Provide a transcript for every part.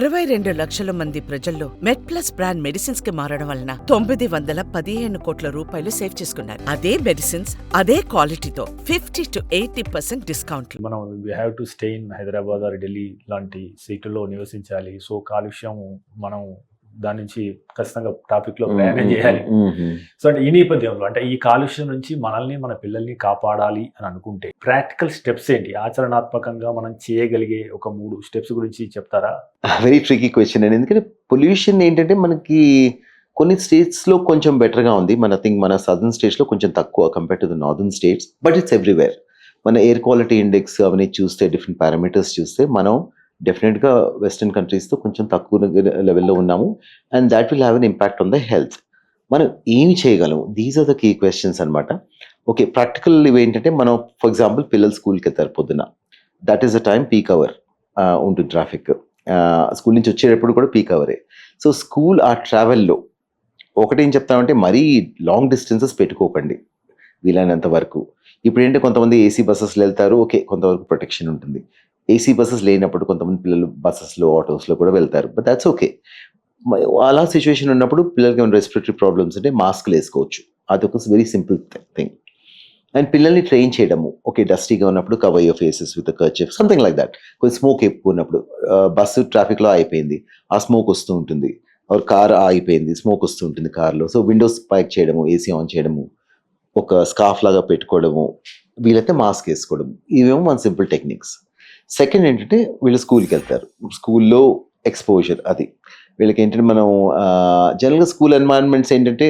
62 లక్షల మంది ప్రజల్లో మెడ్ప్లస్ బ్రాండ్ మెడిసిన్స్ కి మారడం వలన 915 కోట్ల రూపాయలు సేవ్ చేసుకున్నారు. అదే మెడిసిన్స్ అదే క్వాలిటీతో 50 to 80% డిస్కౌంట్. మనం we have to stay in Hyderabad or Delhi లాంటి సిటీలో నివసించాలి. సో కాలుష్యం మనం దాని నుంచి ఖచ్చితంగా టాపిక్ లో ప్రయాణం చేయాలి. సో అంటే ఈ నేపథ్యంలో అంటే ఈ కాలుష్యం నుంచి మనల్ని మన పిల్లల్ని కాపాడాలి అని అనుకుంటే ప్రాక్టికల్ స్టెప్స్ ఏంటి, ఆచరణాత్మకంగా మనం చేయగలిగే ఒక 3 స్టెప్స్ గురించి చెప్తారా? వెరీ ట్రికీ క్వశ్చన్ అండి. ఎందుకంటే పొల్యూషన్ ఏంటంటే మనకి కొన్ని స్టేట్స్ లో కొంచెం బెటర్ గా ఉంది. మన సదర్న్ స్టేట్స్ లో కొంచెం తక్కువ compare to the northern states, but it's everywhere. మన ఎయిర్ క్వాలిటీ ఇండెక్స్ అవన్నీ చూస్తే, డిఫరెంట్ పారామీటర్స్ చూస్తే మనం డెఫినెట్గా వెస్టర్న్ కంట్రీస్తో కొంచెం తక్కువ లెవెల్లో ఉన్నాము. And that will have an impact on the health. మనం ఏమి చేయగలము? These are the key questions అనమాట. ఓకే, ప్రాక్టికల్ ఏంటంటే మనం ఫర్ ఎగ్జాంపుల్ పిల్లలు స్కూల్కి వెళ్తారు పొద్దున. That is the time peak hour ఉంటుంది ట్రాఫిక్. స్కూల్ నుంచి వచ్చేటప్పుడు కూడా పీక్ అవరే. సో స్కూల్ ఆ ట్రావెల్లో ఒకటేం చెప్తామంటే మరీ లాంగ్ డిస్టెన్సెస్ పెట్టుకోకండి వీలైనంత వరకు. ఇప్పుడు ఏంటంటే కొంతమంది ఏసీ బస్సెస్లో వెళ్తారు, ఓకే కొంతవరకు ప్రొటెక్షన్ ఉంటుంది. ఏసీ బస్సెస్ లేనప్పుడు కొంతమంది పిల్లలు బస్సెస్లో ఆటోస్లో కూడా వెళ్తారు, బట్ దాట్స్ ఓకే. అలా సిచ్యువేషన్ ఉన్నప్పుడు పిల్లలకి ఏమైనా రెస్పిరేటరీ ప్రాబ్లమ్స్ అంటే మాస్క్లు వేసుకోవచ్చు. అదొక వెరీ సింపుల్ థింగ్. అండ్ పిల్లల్ని ట్రైన్ చేయడము, ఓకే డస్టీగా ఉన్నప్పుడు cover your faces with kerchief, something like that. కొంచెం స్మోక్ ఎక్కువ ఉన్నప్పుడు, బస్సు ట్రాఫిక్లో అయిపోయింది, ఆ స్మోక్ వస్తూ ఉంటుంది. కార్ ఆగిపోయింది, స్మోక్ వస్తూ ఉంటుంది కార్లో. సో విండోస్ పైక్ చేయడము, ఏసీ ఆన్ చేయడము, ఒక స్కార్ఫ్ లాగా పెట్టుకోవడము, వీళ్ళైతే మాస్క్ వేసుకోవడము, ఇవేమో మన సింపుల్ టెక్నిక్స్. సెకండ్ ఏంటంటే వీళ్ళు స్కూల్కి వెళ్తారు, స్కూల్లో ఎక్స్పోజర్ అది వీళ్ళకి ఏంటంటే మనం జనరల్గా స్కూల్ ఎన్వైరన్మెంట్స్ ఏంటంటే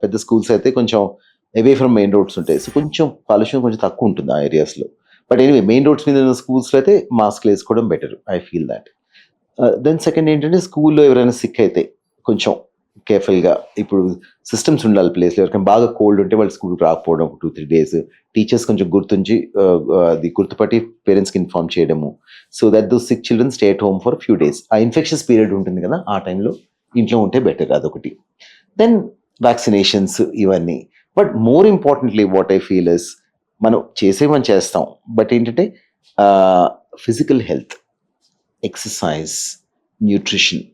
పెద్ద స్కూల్స్ అయితే కొంచెం అవే ఫ్రమ్ మెయిన్ రోడ్స్ ఉంటాయి. సో కొంచెం కాలుష్యం కొంచెం తక్కువ ఉంటుంది ఆ ఏరియాస్లో. బట్ ఎనీవే మెయిన్ రోడ్స్ మీద ఉన్న స్కూల్స్లో అయితే మాస్క్లు వేసుకోవడం better, I feel that. Then second ఏంటంటే స్కూల్లో ఎవరైనా సిక్ అయితే కొంచెం కేర్ఫుల్గా, ఇప్పుడు సిస్టమ్స్ ఉండాలి ప్లేస్లో. ఎవరికైనా బాగా కోల్డ్ ఉంటే వాళ్ళు స్కూల్కి రాకపోవడం 2-3 days, టీచర్స్ కొంచెం గుర్తుంచి అది గుర్తుపట్టి పేరెంట్స్కి ఇన్ఫార్మ్ చేయడము. So that those sick children stay at home for few days. ఆ ఇన్ఫెక్షన్స్ పీరియడ్ ఉంటుంది కదా, ఆ టైంలో ఇంట్లో ఉంటే బెటర్, అదొకటి. దెన్ వ్యాక్సినేషన్స్ ఇవన్నీ. But more importantly what I feel is, మనం చేసేమని చేస్తాం, బట్ ఏంటంటే ఫిజికల్ హెల్త్, ఎక్సర్సైజ్, న్యూట్రిషన్,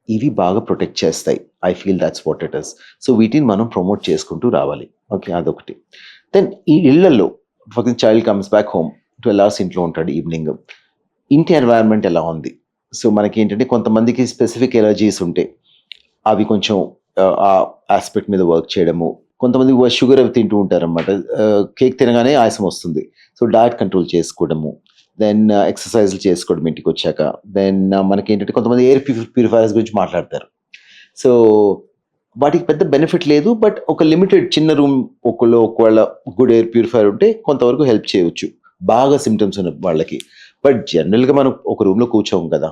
ఇవి బాగా ప్రొటెక్ట్ చేస్తాయి. I feel that's what it is. So వీటిని మనం ప్రమోట్ చేసుకుంటూ రావాలి. ఓకే, అదొకటి. దెన్ ఈ ఇళ్లలో for child comes back home, 12 hours ఇంట్లో ఉంటాడు ఈవినింగ్. ఇంటి ఎన్వైరన్మెంట్ ఎలా ఉంది? సో మనకి ఏంటంటే కొంతమందికి స్పెసిఫిక్ ఎలర్జీస్ ఉంటాయి, అవి కొంచెం ఆ ఆస్పెక్ట్ మీద వర్క్ చేయడము. కొంతమంది షుగర్ అవి తింటూ ఉంటారన్నమాట, కేక్ తినగానే ఆయాసం వస్తుంది. సో డయట్ కంట్రోల్ చేసుకోవడము, దెన్ ఎక్సర్సైజ్లు చేసుకోవడం ఇంటికి వచ్చాక. దెన్ మనకి ఏంటంటే కొంతమంది ఎయిర్ ప్యూరిఫైయర్స్ గురించి మాట్లాడతారు. సో వాటికి పెద్ద బెనిఫిట్ లేదు, బట్ ఒక లిమిటెడ్ చిన్న రూమ్ ఒకవేళ గుడ్ ఎయిర్ ప్యూరిఫైయర్ ఉంటే కొంతవరకు హెల్ప్ చేయవచ్చు బాగా సిమ్టమ్స్ ఉన్న వాళ్ళకి. బట్ జనరల్గా మనం ఒక రూమ్లో కూర్చోము కదా,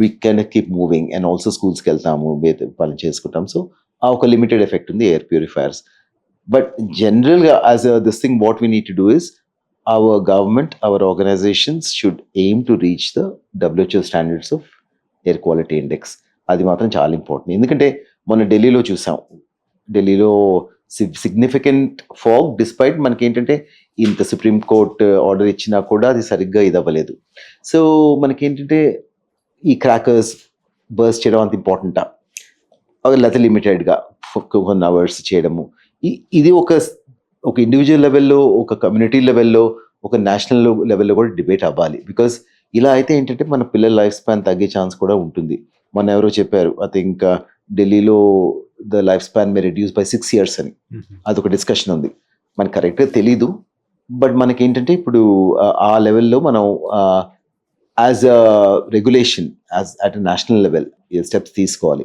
we can keep moving. And also స్కూల్స్కి వెళ్తాము, పని చేసుకుంటాం. సో ఆ ఒక లిమిటెడ్ ఎఫెక్ట్ ఉంది ఎయిర్ ప్యూరిఫైయర్స్. బట్ జనరల్గా as this thing what we need to do is, our government, our organizations should aim to reach the WHO standards of air quality index. అది మాత్రం చాలా ఇంపార్టెంట్. ఎందుకంటే మొన్న ఢిల్లీలో చూసాం, ఢిల్లీలో సిగ్నిఫికెంట్ ఫాగ్, డిస్పైట్ మనకి ఏంటంటే ఇంత సుప్రీం కోర్ట్ ఆర్డర్ ఇచ్చినా కూడా అది సరిగ్గా ఇదవ్వలేదు. సో మనకి ఏంటంటే ఈ క్రాకర్స్ బర్స్ట్ చేయడం అంత ఇంపార్టెంటా, లేకపోతే లిమిటెడ్గా కొన్ని అవర్స్ చేయడము, ఇది ఒక ఇండివిజువల్ లెవెల్లో, ఒక కమ్యూనిటీ లెవెల్లో, ఒక నేషనల్ లెవెల్లో కూడా డిబేట్ అవ్వాలి. బికాస్ ఇలా అయితే ఏంటంటే మన పిల్లల లైఫ్ స్పాన్ తగ్గే ఛాన్స్ కూడా ఉంటుంది. మొన్న ఎవరో చెప్పారు, ఐ థింక్ ఢిల్లీలో the life span may reduce by 6 years అని, అదొక డిస్కషన్ ఉంది. మనకు కరెక్ట్గా తెలీదు, బట్ మనకి ఏంటంటే ఇప్పుడు ఆ లెవెల్లో మనం as a regulation, as at a national level steps తీసుకోవాలి.